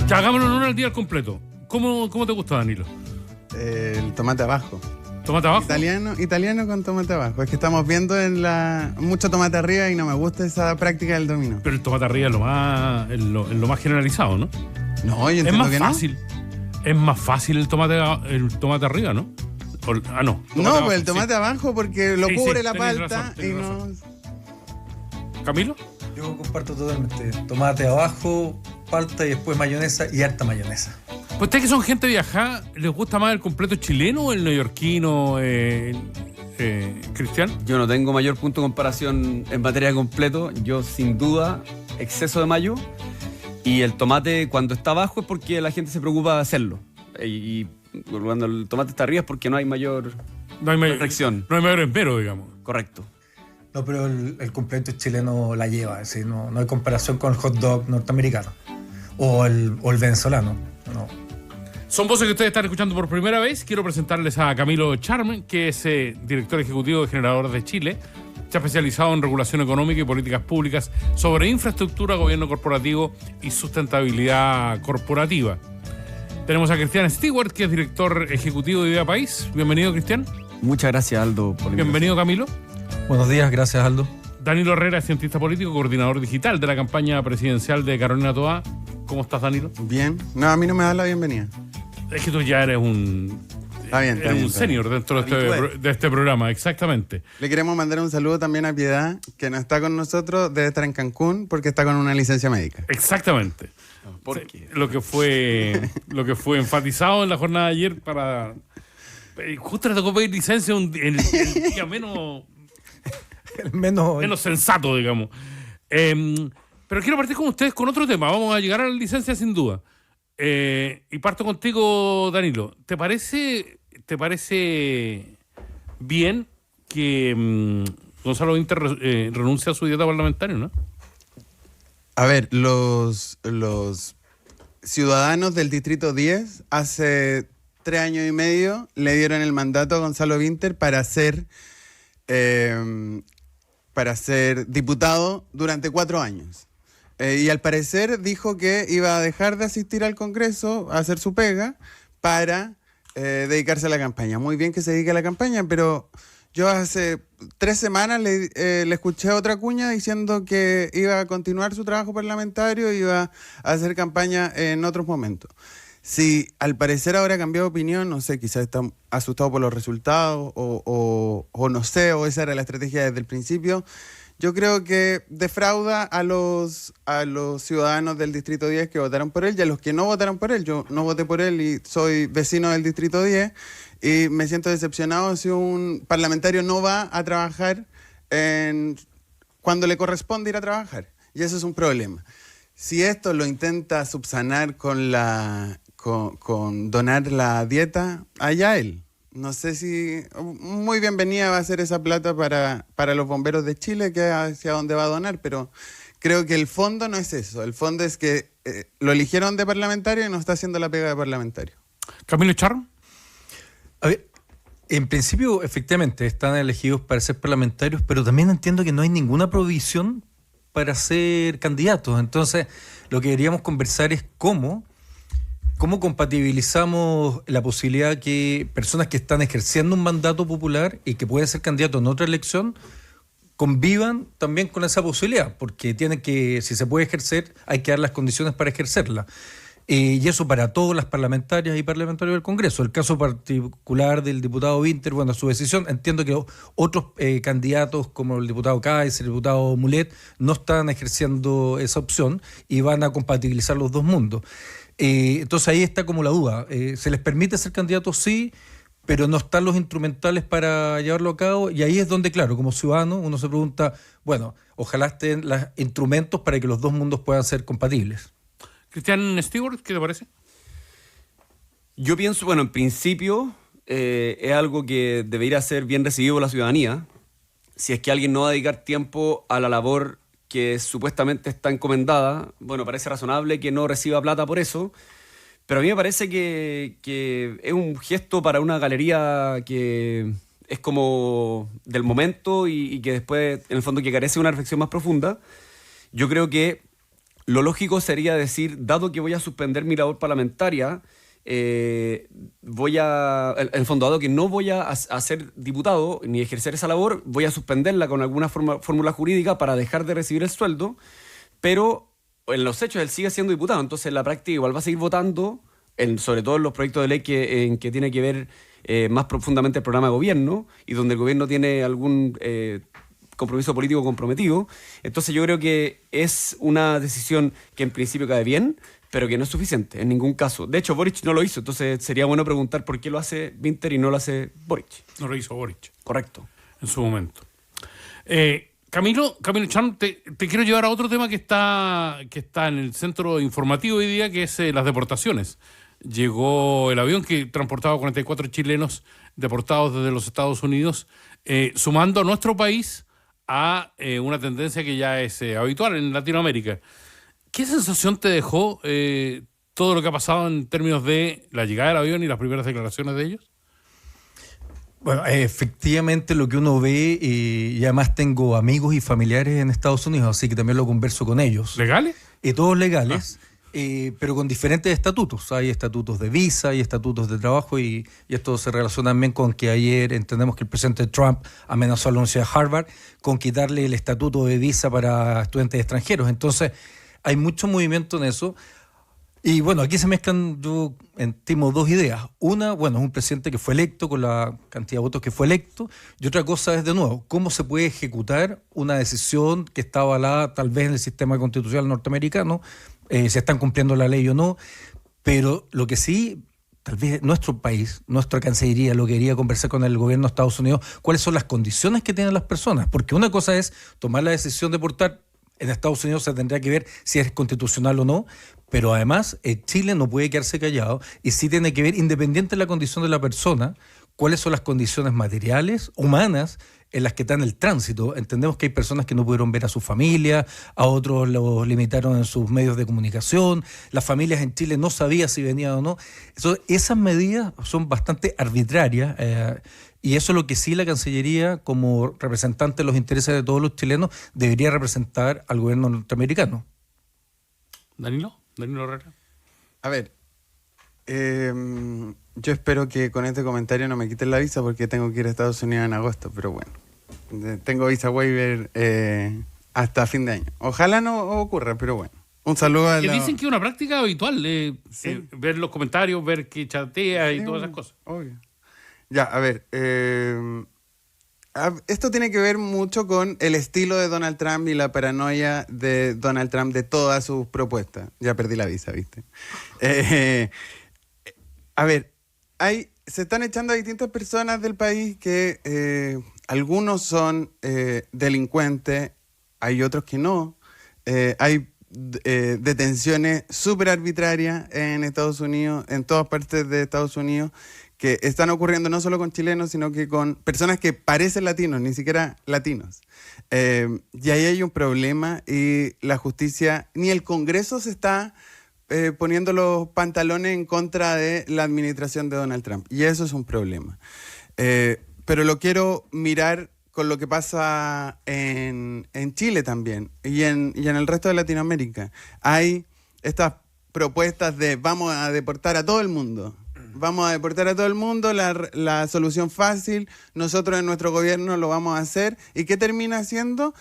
Ya, hagámoslo en una al día al completo. ¿Cómo te gusta, Danilo? El tomate abajo. ¿Tomate abajo? Italiano con tomate abajo. Es que estamos viendo mucho tomate arriba y no me gusta esa práctica del dominó. Pero el tomate arriba es lo más generalizado, ¿no? No, yo Es entiendo más que fácil. Es más fácil el tomate arriba, ¿no? No. No, pues el tomate abajo porque lo cubre la tenés palta razón, tenés y no... razón. ¿Camilo? Yo comparto totalmente. Tomate abajo, palta y después mayonesa y harta mayonesa. Pues ustedes que son gente viajada, ¿les gusta más el completo chileno o el neoyorquino, Cristian? Yo no tengo mayor punto de comparación en materia de completo. Yo, sin duda, exceso de mayo. Y el tomate, cuando está abajo, es porque la gente se preocupa de hacerlo. Y cuando el tomate está arriba es porque no hay mayor restricción. No hay mayor empero, digamos. Correcto. No, pero el completo chileno la lleva. Es decir, no hay comparación con el hot dog norteamericano o el venezolano. No. Son voces que ustedes están escuchando por primera vez. Quiero presentarles a Camilo Charmen, que es director ejecutivo de Generadores de Chile. Se ha especializado en regulación económica y políticas públicas sobre infraestructura, gobierno corporativo y sustentabilidad corporativa. Tenemos a Cristian Stewart, que es director ejecutivo de Idea País. Bienvenido, Cristian. Muchas gracias, Aldo, por la Bienvenido, Camilo. Buenos días, gracias, Aldo. Danilo Herrera, cientista político, coordinador digital de la campaña presidencial de Carolina Toá. ¿Cómo estás, Danilo? Bien. No, a mí no me da la bienvenida. Es que tú ya eres un senior dentro de este programa, exactamente. Le queremos mandar un saludo también a Piedad, que no está con nosotros, debe estar en Cancún porque está con una licencia médica. Exactamente. ¿Por qué? Lo que fue enfatizado en la jornada de ayer para... Justo le tocó pedir licencia el día menos sensato, digamos. Pero quiero partir con ustedes con otro tema. Vamos a llegar a la licencia sin duda. Y parto contigo, Danilo. ¿Te parece bien que Gonzalo Winter renuncie a su dieta parlamentaria, no? A ver, los ciudadanos del Distrito 10 hace 3 años y medio le dieron el mandato a Gonzalo Winter para ser diputado durante 4 años. Y al parecer dijo que iba a dejar de asistir al Congreso a hacer su pega para dedicarse a la campaña. Muy bien que se dedique a la campaña, pero yo hace 3 semanas le escuché otra cuña diciendo que iba a continuar su trabajo parlamentario y iba a hacer campaña en otros momentos. Si al parecer ahora ha cambiado de opinión, no sé, quizás está asustado por los resultados o no sé, o esa era la estrategia desde el principio. Yo creo que defrauda a los ciudadanos del Distrito 10 que votaron por él y a los que no votaron por él. Yo no voté por él y soy vecino del Distrito 10 y me siento decepcionado si un parlamentario no va a trabajar cuando le corresponde ir a trabajar. Y eso es un problema. Si esto lo intenta subsanar con donar la dieta, allá él. No sé si muy bienvenida va a ser esa plata para los bomberos de Chile, que es hacia donde va a donar, pero creo que el fondo no es eso. El fondo es que lo eligieron de parlamentario y no está haciendo la pega de parlamentario. Camilo Charro. A ver, en principio, efectivamente, están elegidos para ser parlamentarios, pero también entiendo que no hay ninguna provisión para ser candidatos. Entonces, lo que deberíamos conversar es cómo compatibilizamos la posibilidad que personas que están ejerciendo un mandato popular y que pueden ser candidatos en otra elección convivan también con esa posibilidad, porque si se puede ejercer, hay que dar las condiciones para ejercerla. Y eso para todas las parlamentarias y parlamentarios del Congreso. El caso particular del diputado Winter, bueno, su decisión, entiendo que otros candidatos como el diputado Kaiser, el diputado Mulet, no están ejerciendo esa opción y van a compatibilizar los dos mundos. Entonces ahí está como la duda. ¿Se les permite ser candidatos? Sí, pero no están los instrumentales para llevarlo a cabo. Y ahí es donde, claro, como ciudadano uno se pregunta, bueno, ojalá estén los instrumentos para que los dos mundos puedan ser compatibles. Cristian Stewart, ¿qué te parece? Yo pienso, bueno, en principio es algo que debería ser bien recibido por la ciudadanía. Si es que alguien no va a dedicar tiempo a la labor que supuestamente está encomendada, bueno, parece razonable que no reciba plata por eso, pero a mí me parece que es un gesto para una galería que es como del momento y que después, en el fondo, que carece de una reflexión más profunda. Yo creo que lo lógico sería decir, dado que voy a suspender mi labor parlamentaria, en el fondo, dado que no voy a ser diputado ni ejercer esa labor, voy a suspenderla con alguna fórmula jurídica para dejar de recibir el sueldo, pero en los hechos él sigue siendo diputado, entonces en la práctica igual va a seguir votando, sobre todo en los proyectos de ley que tiene que ver más profundamente el programa de gobierno y donde el gobierno tiene algún compromiso político comprometido. Entonces yo creo que es una decisión que en principio cae bien, pero que no es suficiente en ningún caso. De hecho, Boric no lo hizo, entonces sería bueno preguntar por qué lo hace Winter y no lo hace Boric. No lo hizo Boric. Correcto. En su momento. Camilo Charm, te quiero llevar a otro tema que está en el centro informativo hoy día, que es las deportaciones. Llegó el avión que transportaba 44 chilenos deportados desde los Estados Unidos, sumando a nuestro país a una tendencia que ya es habitual en Latinoamérica. ¿Qué sensación te dejó todo lo que ha pasado en términos de la llegada del avión y las primeras declaraciones de ellos? Bueno, efectivamente lo que uno ve, y además tengo amigos y familiares en Estados Unidos, así que también lo converso con ellos. ¿Legales? Todos legales, pero con diferentes estatutos. Hay estatutos de visa, hay estatutos de trabajo, y esto se relaciona también con que ayer entendemos que el presidente Trump amenazó a la Universidad de Harvard con quitarle el estatuto de visa para estudiantes extranjeros. Entonces, hay mucho movimiento en eso. Y bueno, aquí se mezclan, yo estimo, dos ideas. Una, bueno, es un presidente que fue electo con la cantidad de votos que fue electo. Y otra cosa es, de nuevo, cómo se puede ejecutar una decisión que está avalada tal vez en el sistema constitucional norteamericano, si están cumpliendo la ley o no. Pero lo que sí, tal vez nuestro país, nuestra Cancillería, lo quería conversar con el gobierno de Estados Unidos, cuáles son las condiciones que tienen las personas. Porque una cosa es tomar la decisión de deportar. En Estados Unidos se tendría que ver si es constitucional o no, pero además Chile no puede quedarse callado y sí tiene que ver, independiente de la condición de la persona, cuáles son las condiciones materiales, humanas, en las que está en el tránsito. Entendemos que hay personas que no pudieron ver a su familia, a otros los limitaron en sus medios de comunicación, las familias en Chile no sabían si venían o no. Esas medidas son bastante arbitrarias, y eso es lo que sí la Cancillería, como representante de los intereses de todos los chilenos, debería representar al gobierno norteamericano. Danilo Herrera. A ver, yo espero que con este comentario no me quiten la visa porque tengo que ir a Estados Unidos en agosto, pero bueno, tengo visa waiver hasta fin de año. Ojalá no ocurra, pero bueno. Un saludo a que dicen que es una práctica habitual, ver los comentarios, ver que chatea y todas esas cosas. Obvio. Ya, a ver, esto tiene que ver mucho con el estilo de Donald Trump y la paranoia de Donald Trump de todas sus propuestas. Ya perdí la visa, ¿viste? A ver, se están echando a distintas personas del país que algunos son delincuentes, hay otros que no. Hay detenciones súper arbitrarias en Estados Unidos, en todas partes de Estados Unidos, que están ocurriendo no solo con chilenos, sino que con personas que parecen latinos, ni siquiera latinos. Y ahí hay un problema y la justicia, ni el Congreso se está poniendo los pantalones en contra de la administración de Donald Trump. Y eso es un problema. Pero lo quiero mirar con lo que pasa en Chile también y en el resto de Latinoamérica. Hay estas propuestas de vamos a deportar a todo el mundo. Vamos a deportar a todo el mundo, la solución fácil, nosotros en nuestro gobierno lo vamos a hacer. ¿Y qué termina haciendo?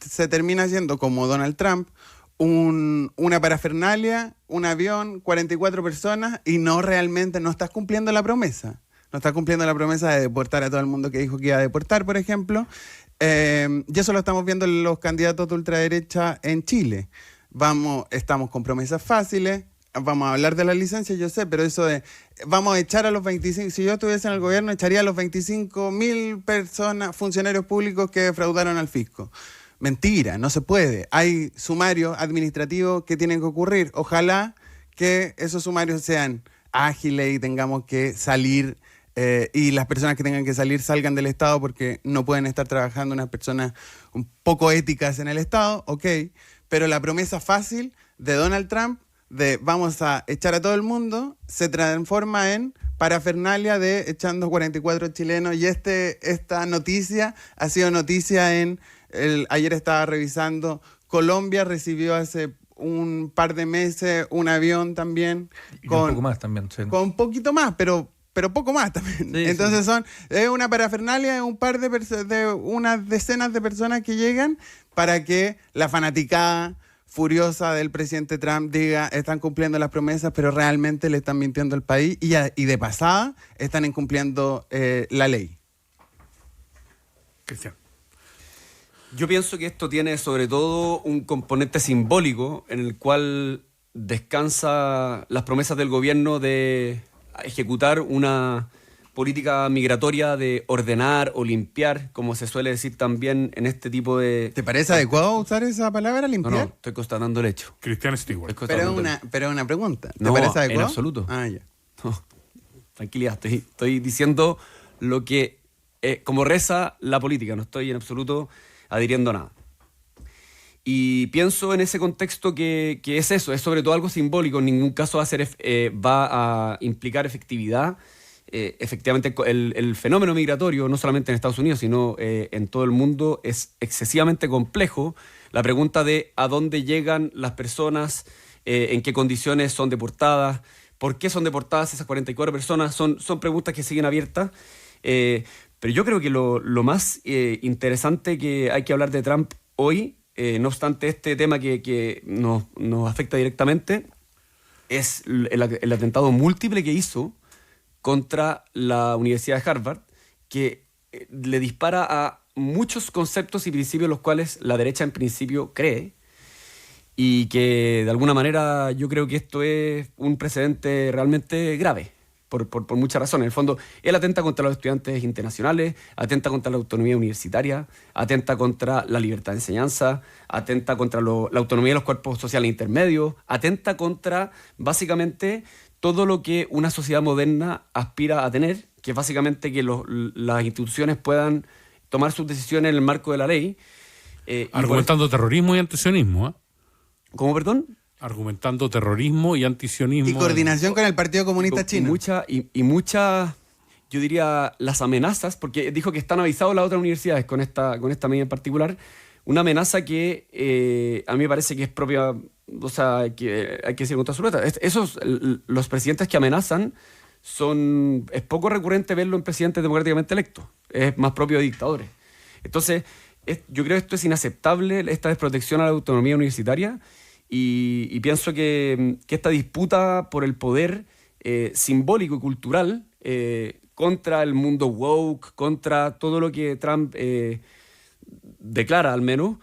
Se termina haciendo, como Donald Trump, una parafernalia, un avión, 44 personas, y no estás cumpliendo la promesa. No estás cumpliendo la promesa de deportar a todo el mundo que dijo que iba a deportar, por ejemplo. Y eso lo estamos viendo en los candidatos de ultraderecha en Chile. Estamos con promesas fáciles. Vamos a hablar de la licencia, yo sé, pero eso de vamos a echar a los 25, si yo estuviese en el gobierno, echaría a los 25.000 personas, funcionarios públicos que defraudaron al fisco. Mentira, no se puede. Hay sumarios administrativos que tienen que ocurrir. Ojalá que esos sumarios sean ágiles y tengamos que salir, y las personas que tengan que salir salgan del Estado porque no pueden estar trabajando unas personas un poco éticas en el Estado, ok. Pero la promesa fácil de Donald Trump de vamos a echar a todo el mundo, se transforma en parafernalia de echando 44 chilenos. Y esta noticia ha sido noticia ayer estaba revisando, Colombia recibió hace un par de meses un avión también. Y un poco más también. Sí. Con un poquito más, pero poco más también. Sí, Entonces es una parafernalia de un par de unas decenas de personas que llegan para que la fanaticada furiosa del presidente Trump diga están cumpliendo las promesas, pero realmente le están mintiendo al país y de pasada están incumpliendo la ley. Cristian. Yo pienso que esto tiene sobre todo un componente simbólico en el cual descansa las promesas del gobierno de ejecutar una política migratoria de ordenar o limpiar, como se suele decir también en este tipo de... ¿Te parece adecuado usar esa palabra, No, limpiar? no, estoy constatando el hecho. Cristian Stewart. Estoy Pero constatando es una pregunta. ¿Te No, parece adecuado? en absoluto. Ah, ya. No, tranquilidad, estoy diciendo lo que, como reza la política, no estoy en absoluto adhiriendo a nada. Y pienso en ese contexto que es eso, es sobre todo algo simbólico, en ningún caso va a implicar efectividad. Efectivamente, el fenómeno migratorio, no solamente en Estados Unidos, sino en todo el mundo, es excesivamente complejo. La pregunta de a dónde llegan las personas, en qué condiciones son deportadas, por qué son deportadas esas 44 personas, son preguntas que siguen abiertas. Pero yo creo que lo más interesante que hay que hablar de Trump hoy, no obstante este tema que nos afecta directamente, es el atentado múltiple que hizo contra la Universidad de Harvard, que le dispara a muchos conceptos y principios los cuales la derecha en principio cree, y que de alguna manera yo creo que esto es un precedente realmente grave, por muchas razones. En el fondo, él atenta contra los estudiantes internacionales, atenta contra la autonomía universitaria, atenta contra la libertad de enseñanza, atenta contra la autonomía de los cuerpos sociales intermedios, atenta contra, básicamente, todo lo que una sociedad moderna aspira a tener, que es básicamente que las instituciones puedan tomar sus decisiones en el marco de la ley. Argumentando terrorismo y antisionismo. ¿Cómo, perdón? Argumentando terrorismo y antisionismo. Y coordinación con el Partido Comunista Chino. Y muchas, yo diría, las amenazas, porque dijo que están avisados las otras universidades con esta medida en particular, una amenaza que a mí me parece que es propia, o sea, que hay que decir contra su letra. Los presidentes que amenazan es poco recurrente verlo en presidentes democráticamente electos, es más propio de dictadores. Entonces, yo creo que esto es inaceptable, esta desprotección a la autonomía universitaria, y pienso que esta disputa por el poder simbólico y cultural contra el mundo woke, contra todo lo que Trump declara al menos,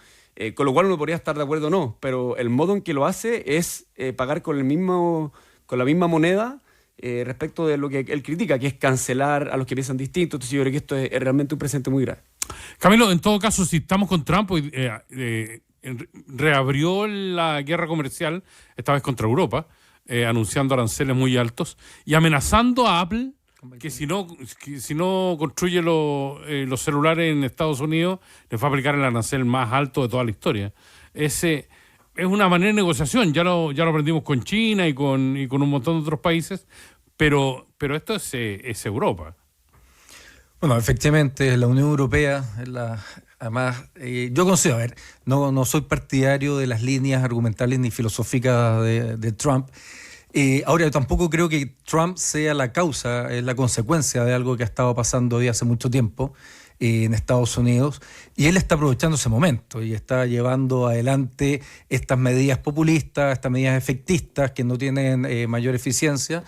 con lo cual uno podría estar de acuerdo o no, pero el modo en que lo hace es pagar con la misma moneda respecto de lo que él critica, que es cancelar a los que piensan distinto. Entonces yo creo que esto es realmente un presente muy grave. Camilo, en todo caso, si estamos con Trump, reabrió la guerra comercial, esta vez contra Europa, anunciando aranceles muy altos y amenazando a Apple que si no construye los celulares en Estados Unidos, les va a aplicar el arancel más alto de toda la historia. Es una manera de negociación, ya lo aprendimos con China y con un montón de otros países, pero esto es Europa. Bueno, efectivamente, la Unión Europea, además, yo considero, no soy partidario de las líneas argumentales ni filosóficas de Trump. Ahora, yo tampoco creo que Trump sea la causa, la consecuencia de algo que ha estado pasando hoy hace mucho tiempo en Estados Unidos, y él está aprovechando ese momento y está llevando adelante estas medidas populistas, estas medidas efectistas que no tienen mayor eficiencia.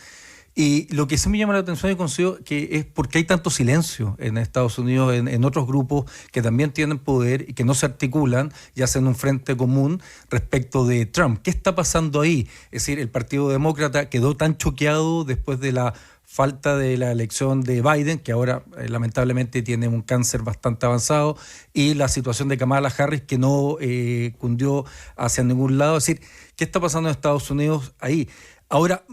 Y lo que sí me llama la atención y considero que es porque hay tanto silencio en Estados Unidos, en otros grupos que también tienen poder y que no se articulan y hacen un frente común respecto de Trump. ¿Qué está pasando ahí? Es decir, el Partido Demócrata quedó tan choqueado después de la falta de la elección de Biden, que ahora lamentablemente tiene un cáncer bastante avanzado, y la situación de Kamala Harris, que no cundió hacia ningún lado. Es decir, ¿qué está pasando en Estados Unidos ahí? Ahora,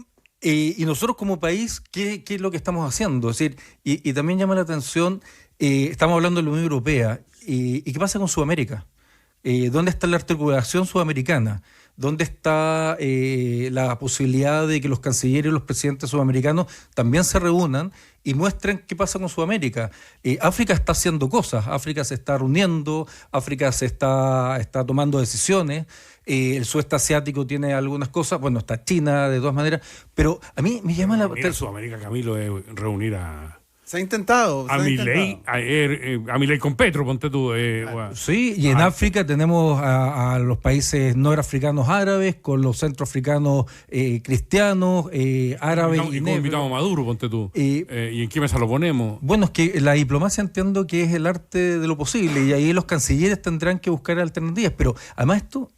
y nosotros como país, ¿qué es lo que estamos haciendo? Es decir, y también llama la atención, estamos hablando de la Unión Europea, ¿y qué pasa con Sudamérica? ¿Dónde está la articulación sudamericana? ¿Dónde está la posibilidad de que los cancilleres y los presidentes sudamericanos también se reúnan y muestren qué pasa con Sudamérica? África está haciendo cosas, África se está reuniendo, África se está tomando decisiones. el sudeste asiático tiene algunas cosas, bueno, está China de todas maneras, pero a mí me llama la Reunir a Sudamérica, Camilo, es reunir a Se ha intentado. a Milei, a Milei con Petro, ponte tú. Sí, y en África tenemos a los países norafricanos árabes, con los centroafricanos cristianos, árabes y como invitamos a Maduro, ponte tú. ¿Y en qué mesa lo ponemos? Bueno, es que la diplomacia entiendo que es el arte de lo posible, y ahí los cancilleres tendrán que buscar alternativas, pero además esto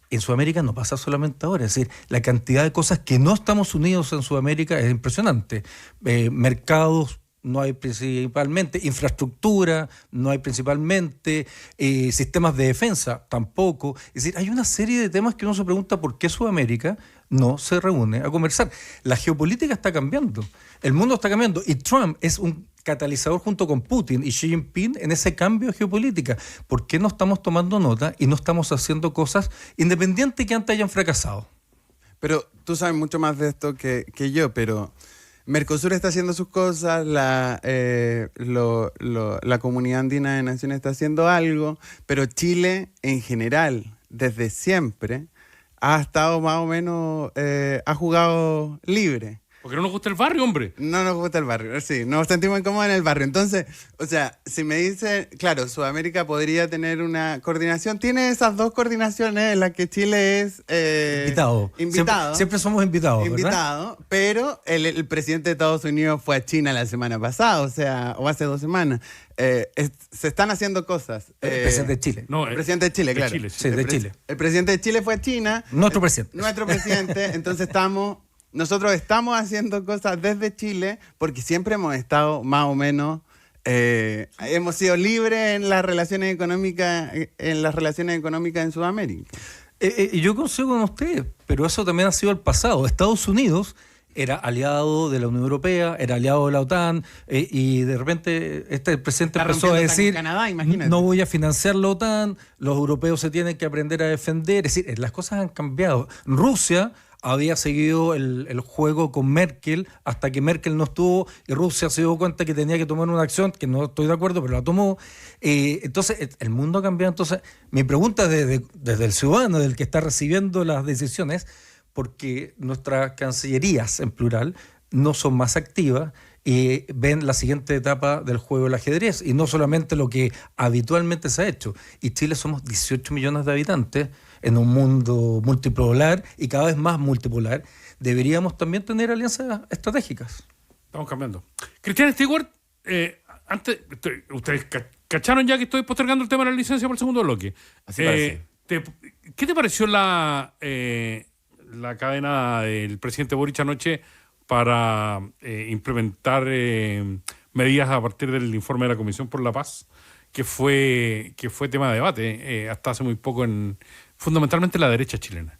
en Sudamérica no pasa solamente ahora, es decir, la cantidad de cosas que no estamos unidos en Sudamérica es impresionante. Mercados no hay principalmente, infraestructura no hay principalmente, sistemas de defensa tampoco. Es decir, hay una serie de temas que uno se pregunta por qué Sudamérica no se reúne a conversar. La geopolítica está cambiando, el mundo está cambiando, y Trump es un catalizador junto con Putin y Xi Jinping en ese cambio de geopolítica. ¿Por qué no estamos tomando nota y no estamos haciendo cosas independientes que antes hayan fracasado? Pero tú sabes mucho más de esto que yo, pero Mercosur está haciendo sus cosas, la Comunidad Andina de Naciones está haciendo algo, pero Chile en general, desde siempre, ha estado más o menos, ha jugado libre. Porque no nos gusta el barrio, hombre. No nos gusta el barrio, sí, nos sentimos incómodos en el barrio. Entonces, o sea, si me dice, claro, Sudamérica podría tener una coordinación, tiene esas dos coordinaciones en las que Chile es invitado. Siempre somos invitados, ¿verdad? Invitado, pero el presidente de Estados Unidos fue a China la semana pasada, o hace 2 semanas. Se están haciendo cosas. El presidente de Chile. No, el presidente de Chile, claro. Chile, sí, de Chile. El presidente de Chile fue a China. Nuestro presidente. Entonces nosotros estamos haciendo cosas desde Chile porque siempre hemos estado más o menos, hemos sido libres en las relaciones económicas, en Sudamérica. Y yo consigo con usted, pero eso también ha sido el pasado. Estados Unidos era aliado de la Unión Europea, era aliado de la OTAN, y de repente el presidente empezó a decir, Canadá, imagínate. No voy a financiar la OTAN, los europeos se tienen que aprender a defender. Es decir, las cosas han cambiado. Rusia había seguido el juego con Merkel hasta que Merkel no estuvo y Rusia se dio cuenta que tenía que tomar una acción, que no estoy de acuerdo, pero la tomó. Entonces, el mundo ha cambiado. Entonces, mi pregunta desde el ciudadano, del que está recibiendo las decisiones, porque nuestras cancillerías, en plural, no son más activas y ven la siguiente etapa del juego del ajedrez, y no solamente lo que habitualmente se ha hecho. Y Chile somos 18 millones de habitantes en un mundo multipolar y cada vez más multipolar. Deberíamos también tener alianzas estratégicas. Estamos cambiando. Cristian Stewart, antes, ustedes cacharon ya que estoy postergando el tema de la licencia por el segundo bloque. Así parece. ¿Qué te pareció la cadena del presidente Boric anoche para implementar medidas a partir del informe de la Comisión por la Paz, que fue tema de debate hasta hace muy poco fundamentalmente en la derecha chilena?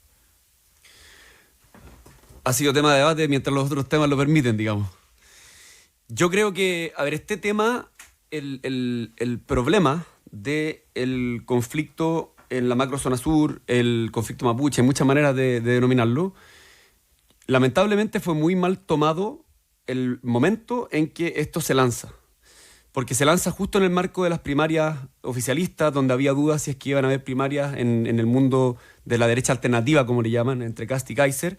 Ha sido tema de debate mientras los otros temas lo permiten, digamos. Yo creo que, a ver, este tema, el problema del conflicto en la macrozona sur, el conflicto mapuche, hay muchas maneras de denominarlo, lamentablemente fue muy mal tomado el momento en que esto se lanza. Porque se lanza justo en el marco de las primarias oficialistas, donde había dudas si es que iban a haber primarias en el mundo de la derecha alternativa, como le llaman, entre Kast y Kaiser.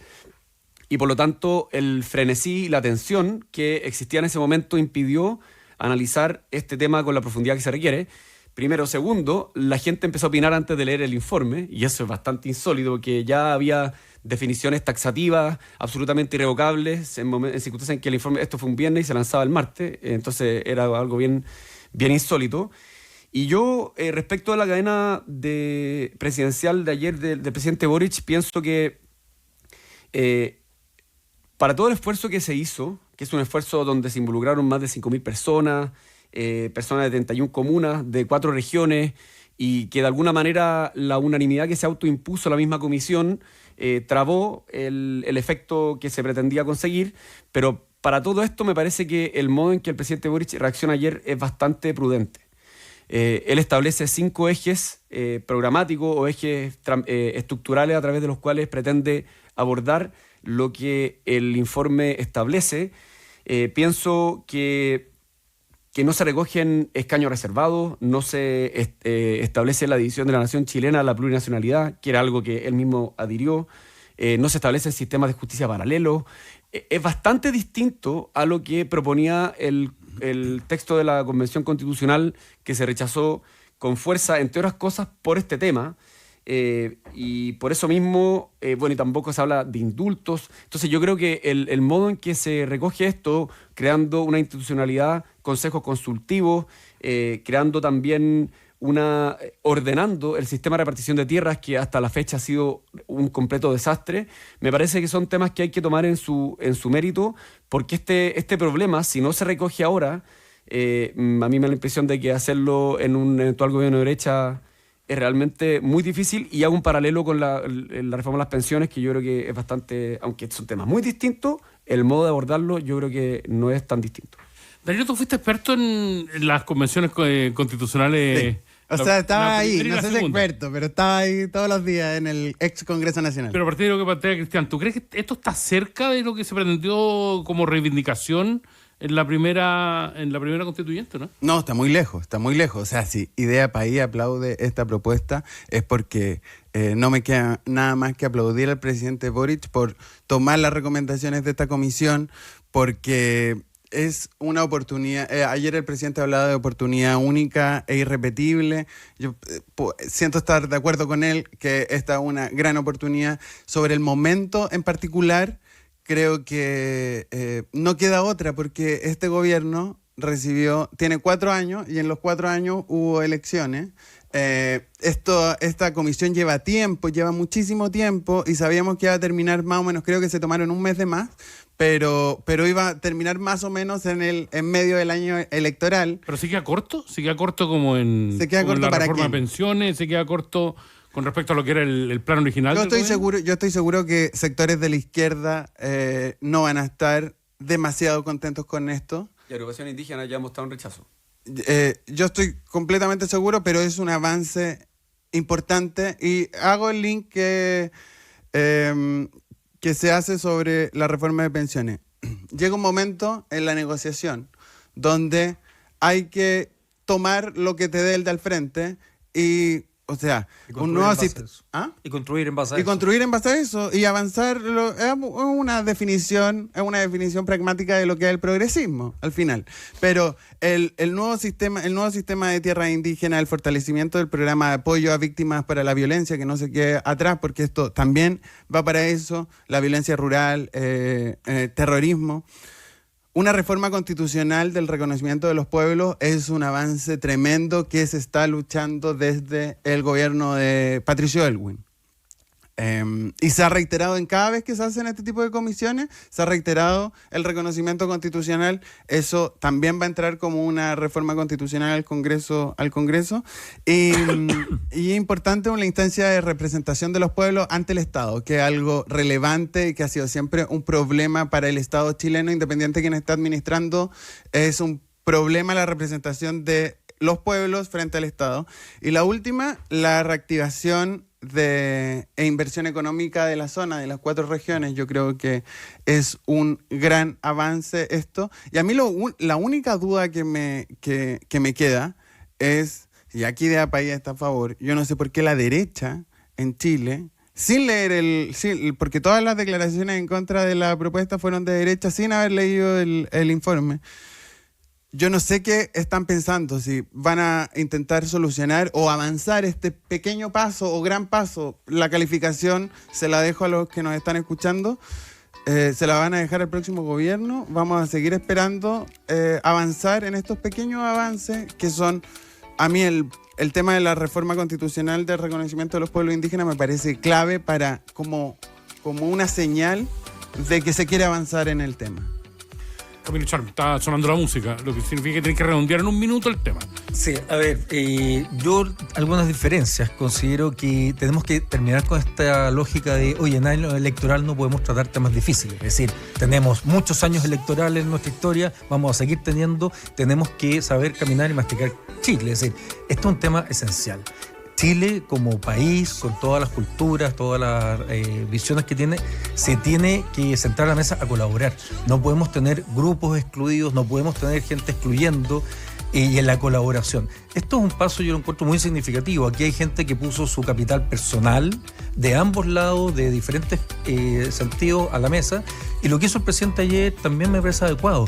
Y por lo tanto, el frenesí y la tensión que existía en ese momento impidió analizar este tema con la profundidad que se requiere. Primero. Segundo, la gente empezó a opinar antes de leer el informe, y eso es bastante insólito, porque ya había definiciones taxativas absolutamente irrevocables en circunstancias en que el informe, esto fue un viernes y se lanzaba el martes, entonces era algo bien insólito. Y yo, respecto a la cadena presidencial de ayer del presidente Boric, pienso que para todo el esfuerzo que se hizo, que es un esfuerzo donde se involucraron más de 5.000 personas, personas de 31 comunas, de 4 regiones, y que de alguna manera la unanimidad que se autoimpuso la misma comisión trabó el efecto que se pretendía conseguir. Pero para todo esto me parece que el modo en que el presidente Boric reacciona ayer es bastante prudente. Él establece 5 ejes programáticos o ejes estructurales a través de los cuales pretende abordar lo que el informe establece. Pienso que que no se recogen escaños reservados, no se establece la división de la nación chilena, la plurinacionalidad, que era algo que él mismo adhirió, no se establecen sistemas de justicia paralelos. Es bastante distinto a lo que proponía el texto de la Convención Constitucional, que se rechazó con fuerza, entre otras cosas, por este tema. Y por eso mismo, y tampoco se habla de indultos. Entonces yo creo que el modo en que se recoge esto, creando una institucionalidad, consejos consultivos, creando también ordenando el sistema de repartición de tierras, que hasta la fecha ha sido un completo desastre, me parece que son temas que hay que tomar en su mérito, porque este problema, si no se recoge ahora, a mí me da la impresión de que hacerlo en un eventual gobierno de derecha es realmente muy difícil. Y hago un paralelo con la reforma de las pensiones, que yo creo que es bastante, aunque son temas muy distintos, el modo de abordarlo yo creo que no es tan distinto. Danilo, tú fuiste experto en las convenciones constitucionales. Sí. O sea, estaba ahí, primera y no la sé si segunda. experto, pero estaba ahí todos los días en el ex Congreso Nacional. Pero a partir de lo que plantea Cristian, ¿tú crees que esto está cerca de lo que se pretendió como reivindicación en la primera constituyente, no? No, está muy lejos, está muy lejos. O sea, si Idea País aplaude esta propuesta es porque no me queda nada más que aplaudir al presidente Boric por tomar las recomendaciones de esta comisión, porque es una oportunidad. Ayer el presidente hablaba de oportunidad única e irrepetible. Yo siento estar de acuerdo con él que esta es una gran oportunidad. Sobre el momento en particular, creo que no queda otra, porque este gobierno tiene 4 años y en los 4 años hubo elecciones. Esta comisión lleva muchísimo tiempo, y sabíamos que iba a terminar más o menos, creo que se tomaron un mes de más, pero iba a terminar más o menos en medio del año electoral. ¿Pero se queda corto? ¿Se queda corto como en ¿Se queda corto la para reforma quién? de pensiones? ¿Se queda corto con respecto a lo que era el plan original Yo del gobierno? estoy seguro que sectores de la izquierda no van a estar demasiado contentos con esto. Y agrupación indígena ya ha mostrado un rechazo. Yo estoy completamente seguro, pero es un avance importante, y hago el link que se hace sobre la reforma de pensiones. Llega un momento en la negociación donde hay que tomar lo que te dé el de al frente y, o sea, un nuevo sistema. ¿Ah? Y construir en base a Y eso. construir en base a eso y avanzar. Es una definición pragmática de lo que es el progresismo al final. Pero el nuevo sistema de tierras indígenas, el fortalecimiento del programa de apoyo a víctimas para la violencia, que no se quede atrás, porque esto también va para eso, la violencia rural, terrorismo. Una reforma constitucional del reconocimiento de los pueblos es un avance tremendo que se está luchando desde el gobierno de Patricio Aylwin. Y se ha reiterado en cada vez que se hacen este tipo de comisiones, se ha reiterado el reconocimiento constitucional. Eso también va a entrar como una reforma constitucional al Congreso. Y es importante una instancia de representación de los pueblos ante el Estado, que es algo relevante y que ha sido siempre un problema para el Estado chileno, independiente de quién está administrando. Es un problema la representación de los pueblos frente al Estado. Y la última, la reactivación e inversión económica de la zona, de las 4 regiones. Yo creo que es un gran avance esto. Y a mí la única duda que me queda es, y aquí Idea País está a favor, yo no sé por qué la derecha en Chile, sin leer porque todas las declaraciones en contra de la propuesta fueron de derecha, sin haber leído el informe. Yo no sé qué están pensando, si van a intentar solucionar o avanzar este pequeño paso o gran paso. La calificación se la dejo a los que nos están escuchando. Se la van a dejar al próximo gobierno. Vamos a seguir esperando avanzar en estos pequeños avances que son, a mí el tema de la reforma constitucional del reconocimiento de los pueblos indígenas me parece clave para como una señal de que se quiere avanzar en el tema. Camilo Charm, está sonando la música, lo que significa que tenés que redondear en un minuto el tema. Sí, a ver, yo algunas diferencias. Considero que tenemos que terminar con esta lógica de, oye, en año electoral no podemos tratar temas difíciles. Es decir, tenemos muchos años electorales en nuestra historia, vamos a seguir teniendo, tenemos que saber caminar y masticar Chile. Es decir, esto es un tema esencial. Chile como país, con todas las culturas, todas las visiones que tiene, se tiene que sentar a la mesa a colaborar. No podemos tener grupos excluidos, no podemos tener gente excluyendo. y en la colaboración. Esto es un paso, yo lo encuentro muy significativo. Aquí hay gente que puso su capital personal de ambos lados, de diferentes sentidos, a la mesa, y lo que hizo el presidente ayer también me parece adecuado.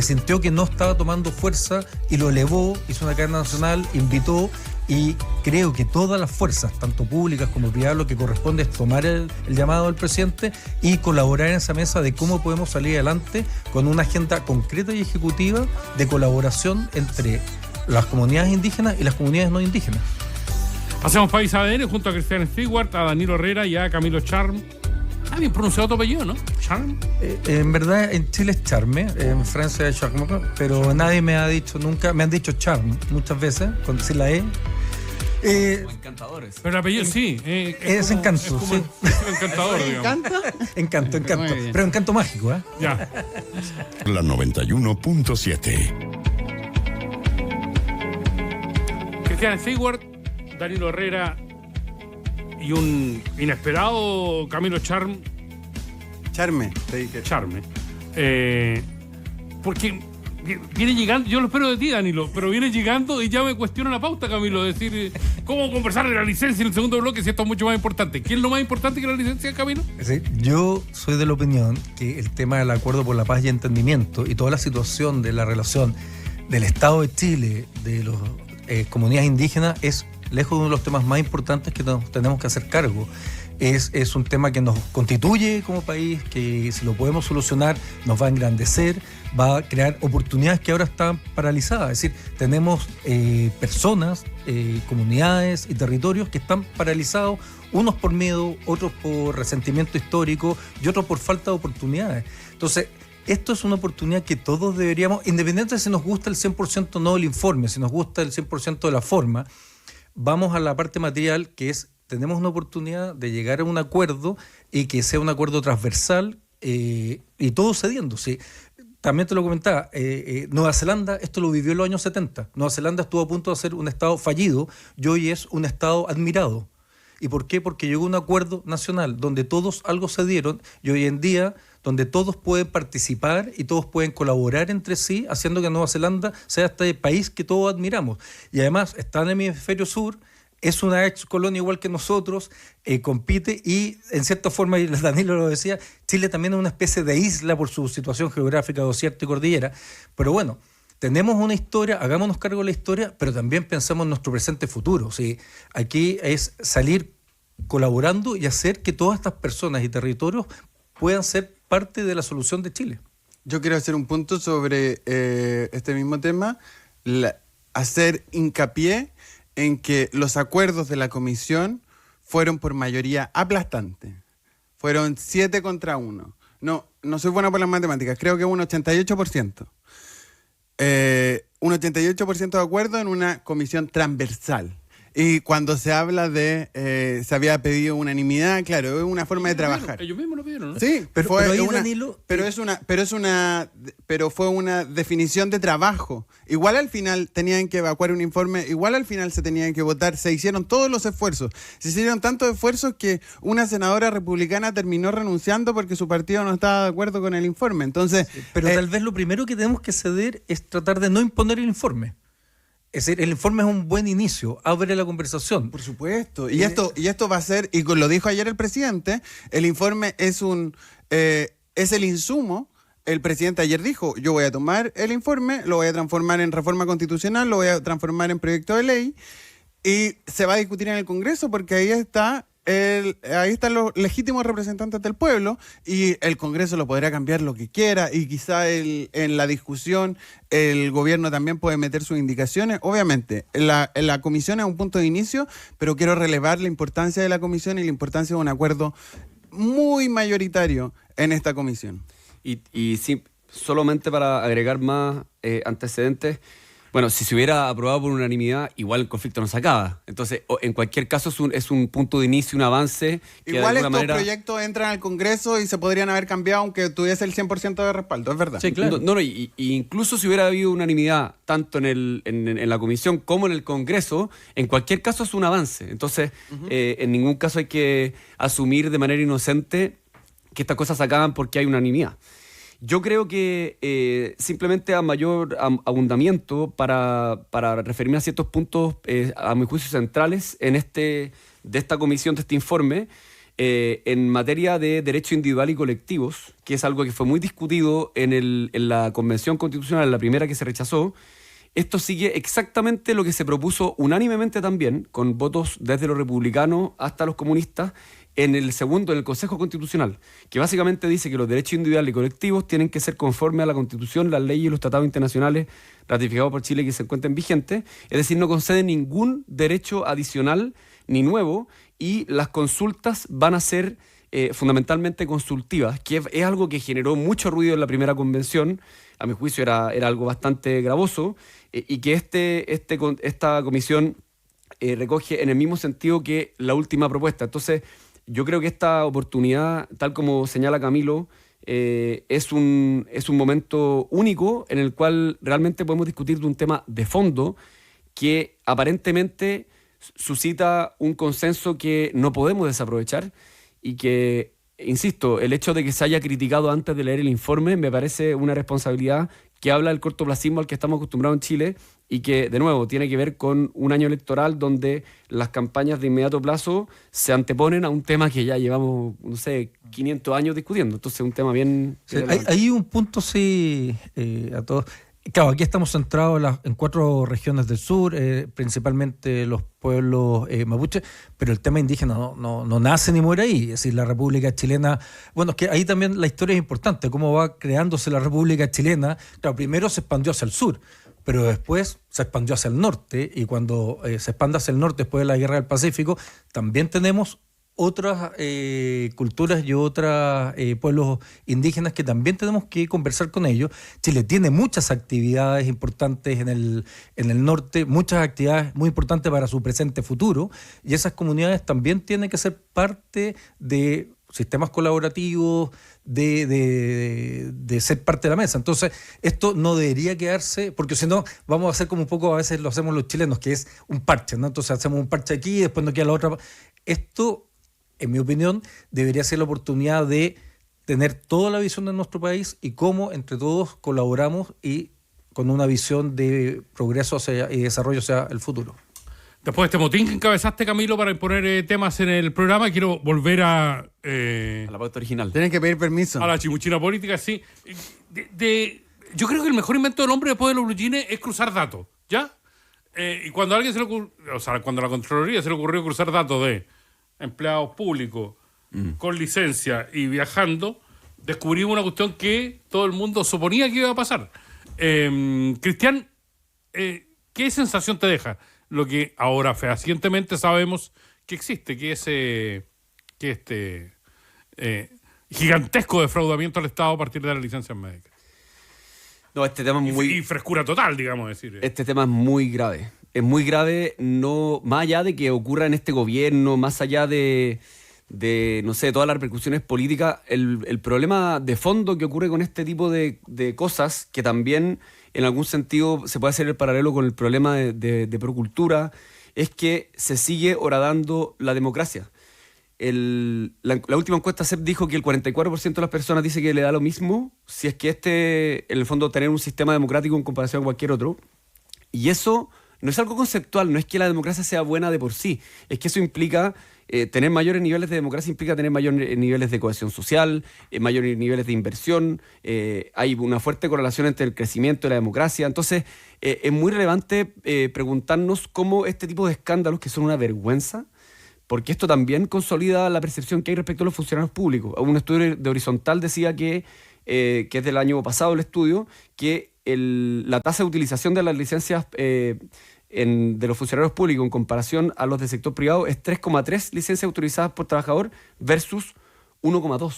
Sintió que no estaba tomando fuerza y lo elevó, hizo una cadena nacional, invitó, y creo que todas las fuerzas, tanto públicas como privadas, lo que corresponde es tomar el llamado del presidente y colaborar en esa mesa de cómo podemos salir adelante con una agenda concreta y ejecutiva de colaboración entre las comunidades indígenas y las comunidades no indígenas. Hacemos País ADN junto a Cristian Stewart, a Danilo Herrera y a Camilo Charm. Bien pronunciado tu apellido, ¿no? Charm. En verdad en Chile es Charme, en Francia es Charme, pero nadie me ha dicho nunca, me han dicho Charm muchas veces, con decir la E. Como encantadores. Pero el apellido sí. Es Encanto, es como sí. encantador, digamos. ¿Encanta? Encanto. Pero encanto mágico, ¿eh? Ya. La 91.7. Cristian Stewart, Danilo Herrera y un inesperado Camilo Charme. Charme, te dije. Charme. Porque viene llegando, yo lo espero de ti, Danilo, pero viene llegando y ya me cuestiona la pauta, Camilo, decir cómo conversar de la licencia en el segundo bloque si esto es mucho más importante. ¿Qué es lo más importante que la licencia, Camilo? Sí, yo soy de la opinión que el tema del acuerdo por la paz y entendimiento y toda la situación de la relación del Estado de Chile, de las comunidades indígenas, es lejos de uno de los temas más importantes que nos tenemos que hacer cargo. Es un tema que nos constituye como país, que si lo podemos solucionar nos va a engrandecer, va a crear oportunidades que ahora están paralizadas. Es decir, tenemos personas, comunidades y territorios que están paralizados, unos por miedo, otros por resentimiento histórico y otros por falta de oportunidades. Entonces, esto es una oportunidad que todos deberíamos, independientemente de si nos gusta el 100% o no del informe, si nos gusta el 100% de la forma, vamos a la parte material, que es, tenemos una oportunidad de llegar a un acuerdo y que sea un acuerdo transversal y todo cediendo. ¿Sí? También te lo comentaba, Nueva Zelanda, esto lo vivió en los años 70. Nueva Zelanda estuvo a punto de ser un estado fallido y hoy es un estado admirado. ¿Y por qué? Porque llegó a un acuerdo nacional donde todos algo cedieron y hoy en día donde todos pueden participar y todos pueden colaborar entre sí, haciendo que Nueva Zelanda sea este país que todos admiramos. Y además está en el hemisferio sur, es una ex colonia igual que nosotros, compite y en cierta forma, y Danilo lo decía, Chile también es una especie de isla por su situación geográfica, desierto y cordillera, pero bueno, tenemos una historia, hagámonos cargo de la historia, pero también pensamos en nuestro presente futuro. ¿Sí? Aquí es salir colaborando y hacer que todas estas personas y territorios puedan ser parte de la solución de Chile. Yo quiero hacer un punto sobre este mismo tema, hacer hincapié en que los acuerdos de la comisión fueron por mayoría aplastante. Fueron 7 contra 1. No soy buena por las matemáticas, creo que un 88%. Un 88% de acuerdo en una comisión transversal. Y cuando se habla de se había pedido unanimidad, claro, es una forma de trabajar. Ellos mismos lo pidieron, ¿no? Sí, pero ahí, Danilo, pero fue una definición de trabajo. Igual al final tenían que evacuar un informe, igual al final se tenían que votar, se hicieron todos los esfuerzos. Se hicieron tantos esfuerzos que una senadora republicana terminó renunciando porque su partido no estaba de acuerdo con el informe. Entonces, pero tal vez lo primero que tenemos que ceder es tratar de no imponer el informe. Es decir, el informe es un buen inicio, abre la conversación. Por supuesto. Y esto va a ser, y lo dijo ayer el presidente, el informe es el insumo. El presidente ayer dijo, yo voy a tomar el informe, lo voy a transformar en reforma constitucional, lo voy a transformar en proyecto de ley y se va a discutir en el Congreso porque ahí están los legítimos representantes del pueblo y el Congreso lo podrá cambiar lo que quiera y quizá en la discusión el gobierno también puede meter sus indicaciones. Obviamente, la comisión es un punto de inicio, pero quiero relevar la importancia de la comisión y la importancia de un acuerdo muy mayoritario en esta comisión. Y sí, solamente para agregar más antecedentes, bueno, si se hubiera aprobado por unanimidad, igual el conflicto no se acaba. Entonces, en cualquier caso, es un punto de inicio, un avance. Que igual de estos manera... proyectos entran al Congreso y se podrían haber cambiado aunque tuviese el 100% de respaldo, es verdad. Sí, claro. Y incluso si hubiera habido unanimidad, tanto en la comisión como en el Congreso, en cualquier caso es un avance. Entonces, en ningún caso hay que asumir de manera inocente que estas cosas se acaban porque hay unanimidad. Yo creo que simplemente a mayor abundamiento para referirme a ciertos puntos, a mi juicio, centrales de esta comisión, de este informe, en materia de derecho individual y colectivos, que es algo que fue muy discutido en la Convención Constitucional, la primera que se rechazó. Esto sigue exactamente lo que se propuso unánimemente también, con votos desde los republicanos hasta los comunistas, en el Consejo Constitucional, que básicamente dice que los derechos individuales y colectivos tienen que ser conformes a la Constitución, las leyes y los tratados internacionales ratificados por Chile que se encuentren vigentes, es decir, no conceden ningún derecho adicional ni nuevo, y las consultas van a ser fundamentalmente consultivas, que es algo que generó mucho ruido en la primera convención. A mi juicio era algo bastante gravoso, y que esta comisión recoge en el mismo sentido que la última propuesta. Entonces, yo creo que esta oportunidad, tal como señala Camilo, es un momento único en el cual realmente podemos discutir de un tema de fondo que aparentemente suscita un consenso que no podemos desaprovechar, y que, insisto, el hecho de que se haya criticado antes de leer el informe me parece una responsabilidad que habla del cortoplacismo al que estamos acostumbrados en Chile, y que, de nuevo, tiene que ver con un año electoral donde las campañas de inmediato plazo se anteponen a un tema que ya llevamos, 500 años discutiendo. Entonces, es un tema bien... Sí, hay un punto, sí, a todos. Claro, aquí estamos centrados en 4 regiones del sur, principalmente los pueblos mapuche, pero el tema indígena no nace ni muere ahí. Es decir, la República Chilena, bueno, es que ahí también la historia es importante, cómo va creándose la República Chilena. Claro, primero se expandió hacia el sur, pero después se expandió hacia el norte, y cuando se expande hacia el norte después de la Guerra del Pacífico, también tenemos otras culturas y otros pueblos indígenas que también tenemos que conversar con ellos. Chile tiene muchas actividades importantes en el norte, muchas actividades muy importantes para su presente futuro, y esas comunidades también tienen que ser parte de sistemas colaborativos, de ser parte de la mesa. Entonces, esto no debería quedarse, porque si no, vamos a hacer como un poco, a veces lo hacemos los chilenos, que es un parche, ¿no? Entonces hacemos un parche aquí y después no queda la otra. Esto, en mi opinión, debería ser la oportunidad de tener toda la visión de nuestro país y cómo entre todos colaboramos y con una visión de progreso y desarrollo hacia el futuro. Después de este motín que encabezaste, Camilo, para imponer temas en el programa, quiero volver a la pauta original. Tienen que pedir permiso. A la chimuchina política, sí. Yo creo que el mejor invento del hombre después de los blue jeans es cruzar datos, ¿ya? Y cuando a alguien se le ocurrió, cuando a la Contraloría se le ocurrió cruzar datos de empleados públicos con licencia y viajando, descubrimos una cuestión que todo el mundo suponía que iba a pasar. Cristian, ¿qué sensación te deja lo que ahora fehacientemente sabemos que existe, que es este gigantesco defraudamiento al Estado a partir de las licencias médicas? No, este tema es muy... Y frescura total, digamos decir. Este tema es muy grave. Es muy grave, no, más allá de que ocurra en este gobierno, más allá de no sé, todas las repercusiones políticas, el problema de fondo que ocurre con este tipo de cosas, que también en algún sentido se puede hacer el paralelo con el problema de procultura, es que se sigue horadando la democracia. La última encuesta CEP dijo que el 44% de las personas dice que le da lo mismo si es que en el fondo, tener un sistema democrático en comparación a cualquier otro. Y eso no es algo conceptual, no es que la democracia sea buena de por sí, es que eso implica tener mayores niveles de democracia, implica tener mayores niveles de cohesión social, mayores niveles de inversión, hay una fuerte correlación entre el crecimiento y la democracia. Entonces, es muy relevante preguntarnos cómo este tipo de escándalos, que son una vergüenza, porque esto también consolida la percepción que hay respecto a los funcionarios públicos. Un estudio de Horizontal decía que es del año pasado el estudio, que la tasa de utilización de las licencias de los funcionarios públicos en comparación a los del sector privado es 3,3 licencias autorizadas por trabajador versus 1,2. O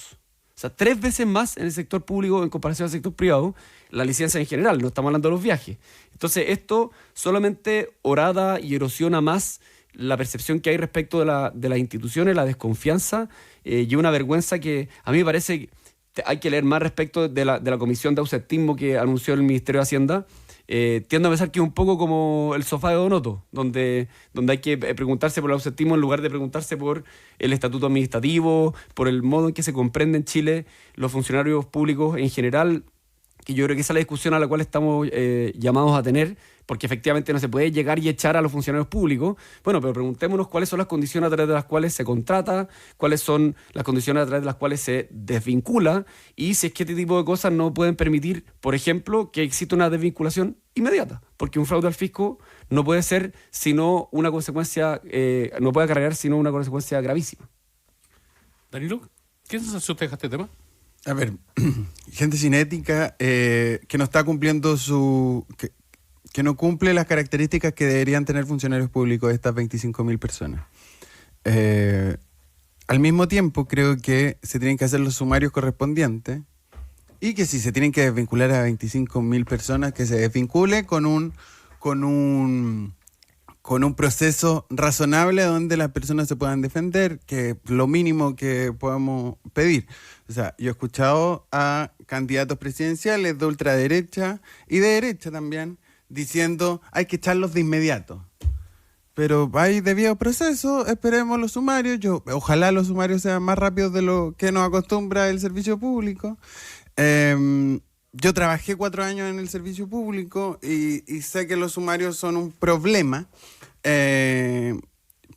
sea, 3 veces más en el sector público en comparación al sector privado, la licencia en general, no estamos hablando de los viajes. Entonces, esto solamente horada y erosiona más la percepción que hay respecto de las instituciones, la desconfianza y una vergüenza que a mí me parece que hay que leer más respecto de la comisión de ausentismo que anunció el Ministerio de Hacienda, tiendo a pensar que es un poco como el sofá de Donoto, donde hay que preguntarse por el ausentismo en lugar de preguntarse por el estatuto administrativo, por el modo en que se comprende en Chile los funcionarios públicos en general, que yo creo que esa es la discusión a la cual estamos llamados a tener, porque efectivamente no se puede llegar y echar a los funcionarios públicos. Bueno, pero preguntémonos cuáles son las condiciones a través de las cuales se contrata, cuáles son las condiciones a través de las cuales se desvincula, y si es que este tipo de cosas no pueden permitir, por ejemplo, que exista una desvinculación inmediata, porque un fraude al fisco no puede ser sino una consecuencia, no puede acarrear sino una consecuencia gravísima. Danilo, ¿qué sensación te deja este tema? A ver, gente sin ética que no está cumpliendo que no cumple las características que deberían tener funcionarios públicos de estas 25.000 personas. Al mismo tiempo, creo que se tienen que hacer los sumarios correspondientes y que si se tienen que desvincular a 25.000 personas, que se desvincule con un proceso razonable donde las personas se puedan defender, que es lo mínimo que podemos pedir. O sea, yo he escuchado a candidatos presidenciales de ultraderecha y de derecha también diciendo hay que echarlos de inmediato. Pero hay debido proceso, esperemos los sumarios. Ojalá los sumarios sean más rápidos de lo que nos acostumbra el servicio público. Yo trabajé 4 años en el servicio público y sé que los sumarios son un problema,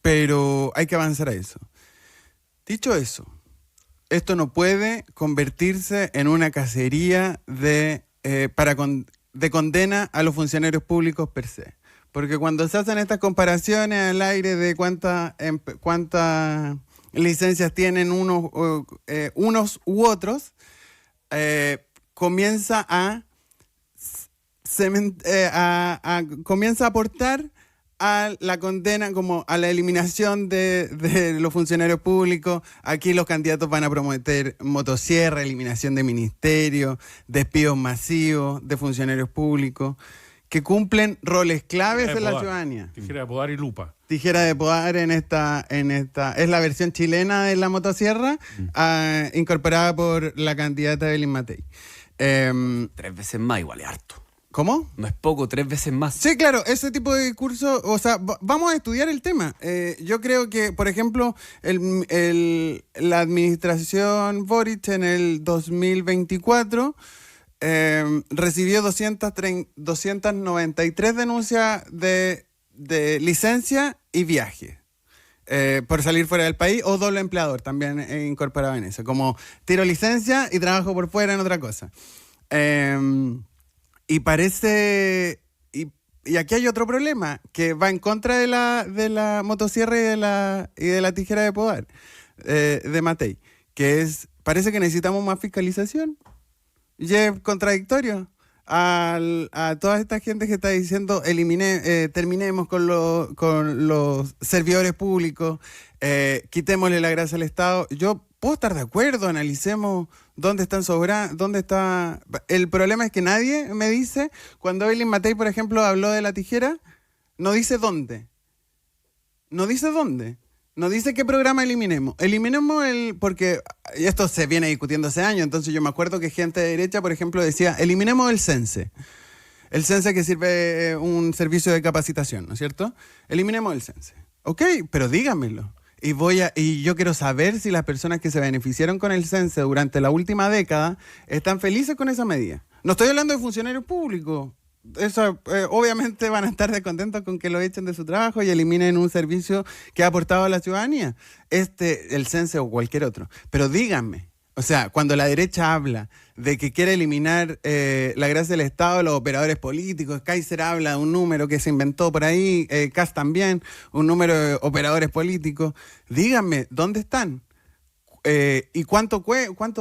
pero hay que avanzar a eso. Dicho eso, esto no puede convertirse en una cacería de condena a los funcionarios públicos per se. Porque cuando se hacen estas comparaciones al aire de cuántas licencias tienen unos u otros, comienza a aportar a la condena, como a la eliminación de los funcionarios públicos. Aquí los candidatos van a prometer motosierra, eliminación de ministerios, despidos masivos de funcionarios públicos que cumplen roles claves en la ciudadanía. Tijera de podar y lupa. Tijera de podar en esta es la versión chilena de la motosierra, incorporada por la candidata Evelyn Matei. 3 veces más igual es harto. ¿Cómo? No es poco, 3 veces más. Sí, claro, ese tipo de discurso, o sea, vamos a estudiar el tema. Yo creo que, por ejemplo, la administración Boric en el 2024 recibió 293 denuncias de licencia y viaje por salir fuera del país, o doble empleador también incorporado en eso, como tiro licencia y trabajo por fuera en otra cosa. Y parece, y aquí hay otro problema que va en contra de la motosierra y de la tijera de podar de Matei, que es, parece que necesitamos más fiscalización. Y es contradictorio a toda esta gente que está diciendo terminemos con los servidores públicos, quitémosle la grasa al Estado. Yo puedo estar de acuerdo, analicemos dónde están sobrando, dónde está. El problema es que nadie me dice, cuando Evelyn Matei, por ejemplo, habló de la tijera, no dice dónde. No dice dónde. No dice qué programa eliminemos. Eliminemos porque esto se viene discutiendo hace años, entonces yo me acuerdo que gente de derecha, por ejemplo, decía, eliminemos el CENSE. El CENSE que sirve un servicio de capacitación, ¿no es cierto? Eliminemos el CENSE. Ok, pero dígamelo. Y yo quiero saber si las personas que se beneficiaron con el CENSE durante la última década están felices con esa medida. No estoy hablando de funcionarios públicos. Eso, obviamente van a estar descontentos con que lo echen de su trabajo y eliminen un servicio que ha aportado a la ciudadanía, el CENSE o cualquier otro. Pero díganme, o sea, cuando la derecha habla de que quiere eliminar la grasa del Estado, los operadores políticos, Kaiser habla de un número que se inventó por ahí, Kass también, un número de operadores políticos, díganme, ¿dónde están? ¿Y cuánto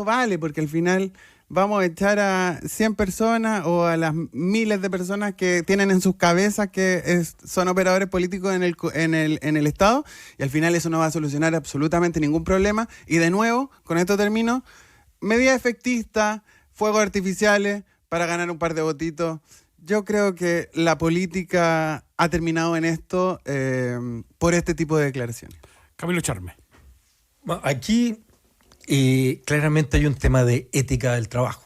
vale? Porque al final vamos a echar a 100 personas o a las miles de personas que tienen en sus cabezas que son operadores políticos en el Estado, y al final eso no va a solucionar absolutamente ningún problema. Y de nuevo, con esto termino, medidas efectistas, fuegos artificiales para ganar un par de votitos. Yo creo que la política ha terminado en esto por este tipo de declaraciones. Camilo Charme. Aquí claramente hay un tema de ética del trabajo.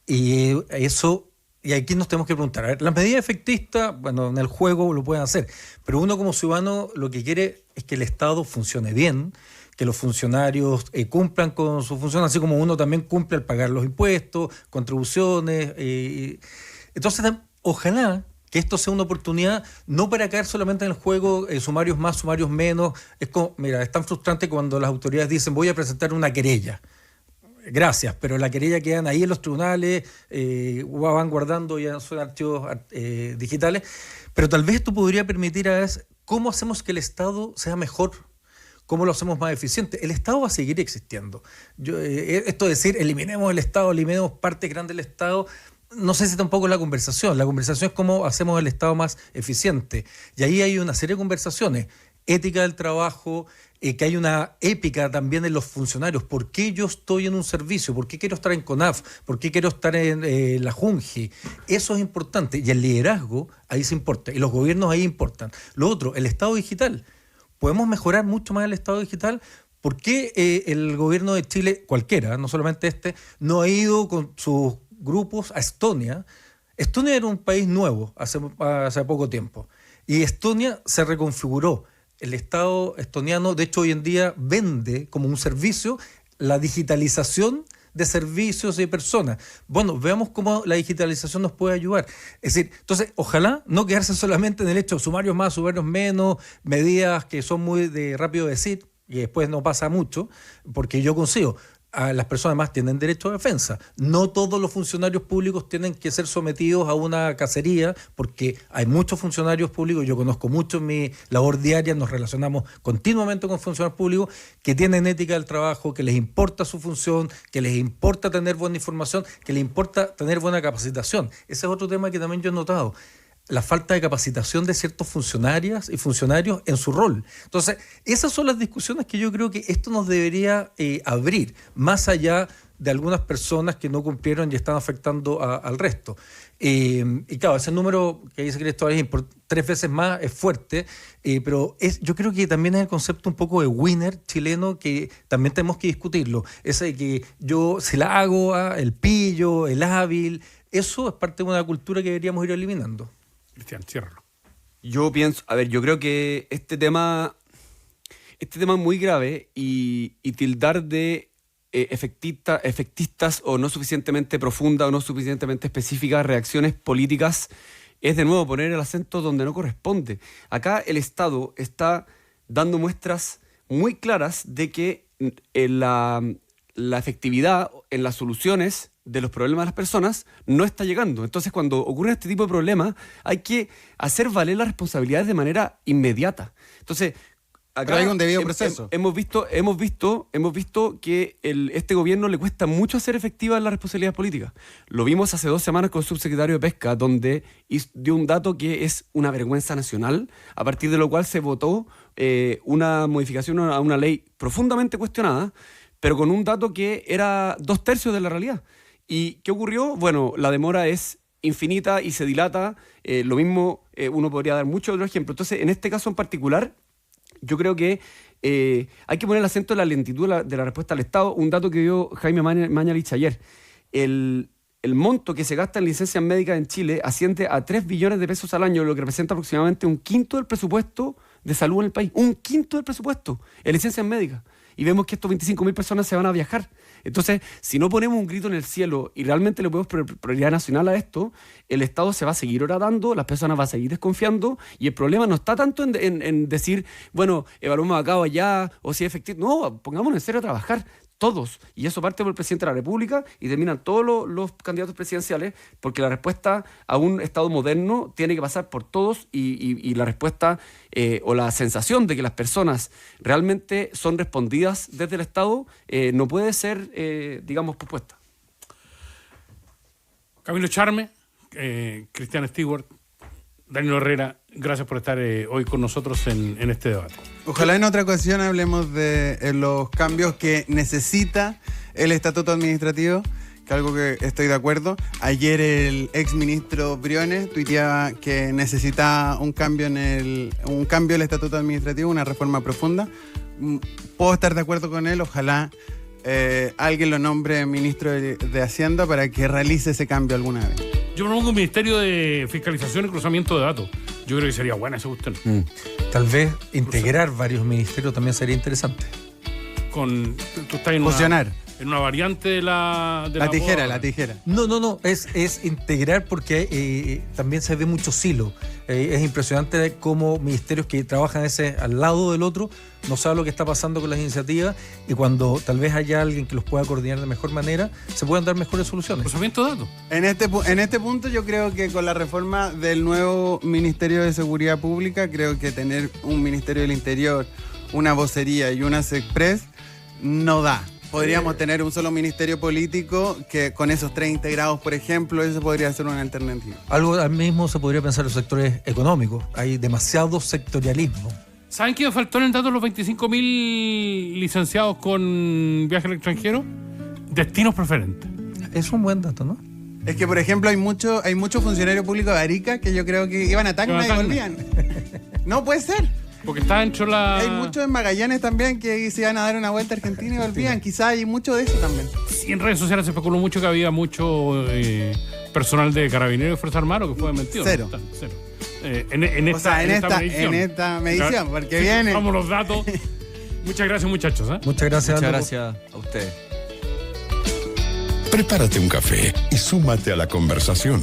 Y eso y aquí nos tenemos que preguntar, a ver, las medidas efectistas, bueno, en el juego lo pueden hacer, pero uno como ciudadano lo que quiere es que el Estado funcione bien, que los funcionarios cumplan con su función, así como uno también cumple al pagar los impuestos, contribuciones. Entonces, ojalá que esto sea una oportunidad, no para caer solamente en el juego, sumarios más, sumarios menos. Es como, mira, es tan frustrante cuando las autoridades dicen voy a presentar una querella. Gracias, pero la querella quedan ahí en los tribunales, van guardando, ya son archivos digitales. Pero tal vez esto podría permitir a veces cómo hacemos que el Estado sea mejor, cómo lo hacemos más eficiente. El Estado va a seguir existiendo. Esto de decir eliminemos el Estado, eliminemos parte grande del Estado, no sé si tampoco es la conversación. La conversación es cómo hacemos el Estado más eficiente. Y ahí hay una serie de conversaciones. Ética del trabajo, que hay una épica también en los funcionarios. ¿Por qué yo estoy en un servicio? ¿Por qué quiero estar en CONAF? ¿Por qué quiero estar en la JUNGI? Eso es importante. Y el liderazgo ahí se importa. Y los gobiernos ahí importan. Lo otro, el Estado digital. ¿Podemos mejorar mucho más el Estado digital? ¿Por qué el gobierno de Chile, cualquiera, no solamente este, no ha ido con sus grupos a Estonia? Estonia era un país nuevo hace poco tiempo y Estonia se reconfiguró. El Estado estoniano, de hecho, hoy en día vende como un servicio la digitalización de servicios y de personas. Bueno, veamos cómo la digitalización nos puede ayudar. Es decir, entonces, ojalá no quedarse solamente en el hecho de sumarios más, sumarios menos, medidas que son muy de rápido decir, y después no pasa mucho, porque yo consigo, a las personas más tienen derecho a defensa. No todos los funcionarios públicos tienen que ser sometidos a una cacería, porque hay muchos funcionarios públicos, yo conozco mucho en mi labor diaria, nos relacionamos continuamente con funcionarios públicos que tienen ética del trabajo, que les importa su función, que les importa tener buena información, que les importa tener buena capacitación. Ese es otro tema que también yo he notado. La falta de capacitación de ciertos funcionarias y funcionarios en su rol. Entonces, esas son las discusiones que yo creo que esto nos debería abrir, más allá de algunas personas que no cumplieron y están afectando al resto. Y claro, ese número que dice Cristóbal por 3 veces más es fuerte, pero yo creo que también es el concepto un poco de winner chileno que también tenemos que discutirlo. Ese de que yo se la hago, el pillo, el hábil, eso es parte de una cultura que deberíamos ir eliminando. Cristian, ciérralo. Yo pienso, yo creo que este tema es muy grave y tildar de efectistas o no suficientemente profundas o no suficientemente específicas reacciones políticas es de nuevo poner el acento donde no corresponde. Acá el Estado está dando muestras muy claras de que la efectividad en las soluciones de los problemas de las personas no está llegando. Entonces, cuando ocurre este tipo de problemas, hay que hacer valer las responsabilidades de manera inmediata. Entonces, acá pero hay un debido proceso. Hemos visto que este gobierno le cuesta mucho hacer efectivas las responsabilidades políticas. Lo vimos hace 2 semanas con el subsecretario de Pesca, donde dio un dato que es una vergüenza nacional, a partir de lo cual se votó una modificación a una ley profundamente cuestionada, pero con un dato que era 2/3 de la realidad. ¿Y qué ocurrió? Bueno, la demora es infinita y se dilata. Lo mismo, uno podría dar muchos otros ejemplos. Entonces, en este caso en particular, yo creo que hay que poner el acento en la lentitud de la respuesta al Estado. Un dato que dio Jaime Mañalich ayer. El monto que se gasta en licencias médicas en Chile asciende a 3 billones de pesos al año, lo que representa aproximadamente 1/5 del presupuesto de salud en el país. 1/5 del presupuesto en licencias médicas. Y vemos que estos 25.000 personas se van a viajar. Entonces, si no ponemos un grito en el cielo y realmente le ponemos prioridad nacional a esto, el Estado se va a seguir horadando, las personas van a seguir desconfiando y el problema no está tanto en decir, bueno, evaluemos acá o allá o si es efectivo. No, pongámonos en serio a trabajar todos. Y eso parte por el presidente de la República y terminan todos los candidatos presidenciales, porque la respuesta a un Estado moderno tiene que pasar por todos y la respuesta o la sensación de que las personas realmente son respondidas desde el Estado no puede ser, digamos, pospuesta. Camilo Charme, Cristian Stewart, Danilo Herrera, gracias por estar hoy con nosotros en este debate. Ojalá en otra ocasión hablemos de los cambios que necesita el estatuto administrativo, que algo que estoy de acuerdo. Ayer el exministro Briones tuiteaba que necesitaba un cambio del estatuto administrativo, una reforma profunda. Puedo estar de acuerdo con él, ojalá alguien lo nombre ministro de Hacienda para que realice ese cambio alguna vez. Yo propongo un ministerio de fiscalización y cruzamiento de datos. Yo creo que sería buena esa cuestión. Tal vez integrar varios ministerios también sería interesante. Tú estás en Fusionar. en una variante de la tijera, boda. la tijera. No, es integrar porque también se ve mucho silo. Es impresionante cómo ministerios que trabajan al lado del otro no saben lo que está pasando con las iniciativas y cuando tal vez haya alguien que los pueda coordinar de mejor manera, se puedan dar mejores soluciones. Cruzamiento de datos. En este punto yo creo que con la reforma del nuevo Ministerio de Seguridad Pública, creo que tener un Ministerio del Interior, una vocería y una SECPRES no da. Podríamos tener un solo ministerio político que con esos 3 integrados, por ejemplo, eso podría ser una alternativa. Algo al mismo se podría pensar en los sectores económicos. Hay demasiado sectorialismo. ¿Saben qué me faltó en el dato los 25.000 licenciados con viaje al extranjero? Destinos preferentes. Es un buen dato, ¿no? Es que, por ejemplo, hay muchos funcionarios públicos de Arica que yo creo que iban a Tacna y volvían. No puede ser. Porque está dentro la... Hay muchos en Magallanes también que se iban a dar una vuelta a Argentina y volvían. Quizás hay mucho de eso también. Sí, en redes sociales se especuló mucho que había mucho personal de Carabineros y Fuerza Armada, que fue mentido. Cero. ¿No? Cero. En esta medición, porque viene. Vamos los datos. Muchas gracias, muchachos. Muchas gracias. Muchas gracias a ustedes. Prepárate un café y súmate a la conversación.